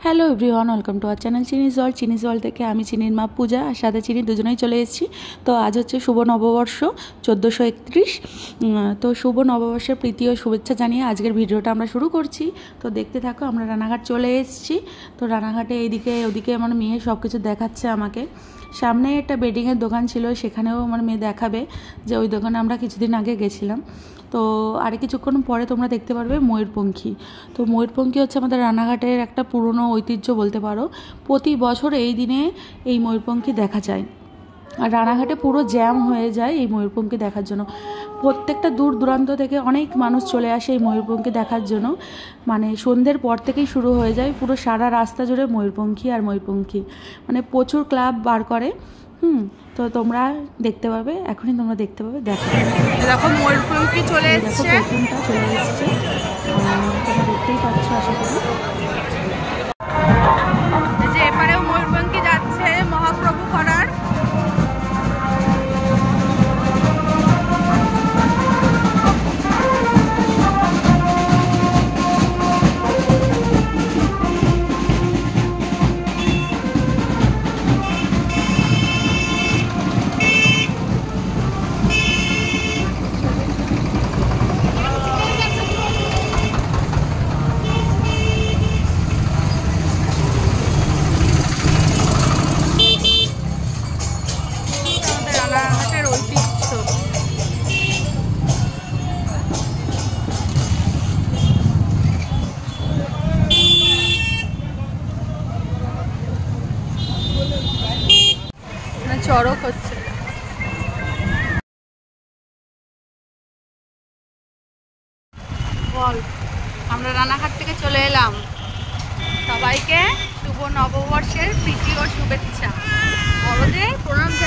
Hello everyone, welcome to our channel চিনিস world থেকে আমি চিনির মা পূজা আর সাথে চিনি দুজনেই চলে এসেছি। তো আজ হচ্ছে শুভ নববর্ষ 1431। তো শুভ নববর্ষের প্রীতি ও শুভেচ্ছা জানিয়ে আজকের ভিডিওটা আমরা শুরু করছি। তো দেখতে থাকো, আমরা রানাঘাট চলে এসেছি। তো রানাঘাটে এইদিকে ওদিকে আমার মেয়ে সব কিছু দেখাচ্ছে আমাকে। সামনে একটা বেডিংয়ের দোকান ছিল, সেখানেও আমার মেয়ে দেখাবে যে ওই দোকানে আমরা কিছুদিন আগে গেছিলাম। তো আর কিছুক্ষণ পরে তোমরা দেখতে পারবে ময়ূরপঙ্খী। তো ময়ূরপঙ্খী হচ্ছে আমাদের রানাঘাটের একটা পুরনো ঐতিহ্য বলতে পারো। প্রতি বছর এই দিনে এই ময়ূরপঙ্খী দেখা যায়, আর রানাঘাটে পুরো জ্যাম হয়ে যায় এই ময়ূরপঙ্খী দেখার জন্য। প্রত্যেকটা দূর দূরান্ত থেকে অনেক মানুষ চলে আসে এই ময়ূরপঙ্খী দেখার জন্য। মানে সন্ধ্যের পর থেকেই শুরু হয়ে যায়, পুরো সারা রাস্তা জুড়ে ময়ূরপঙ্খী আর ময়ূরপঙ্খী, মানে প্রচুর ক্লাব বার করে। তো তোমরা দেখতে পাবে, এখনই তোমরা দেখতে পাবে। দেখো ময়ূরপঙ্খী চলে এসেছে, প্রথমটা চলে এসেছে, তোমরা দেখতেই পাচ্ছ আশা করি। যে এপারেও ময়ূরপঙ্খী যাচ্ছে মহাপ্রভু করার। রানাঘাটের ঐতিহ্য। চড়ক হচ্ছে। বল, আমরা রানাঘাট থেকে চলে এলাম। সবাইকে শুভ নববর্ষের প্রীতি ও শুভেচ্ছা। বড়দের প্রণাম।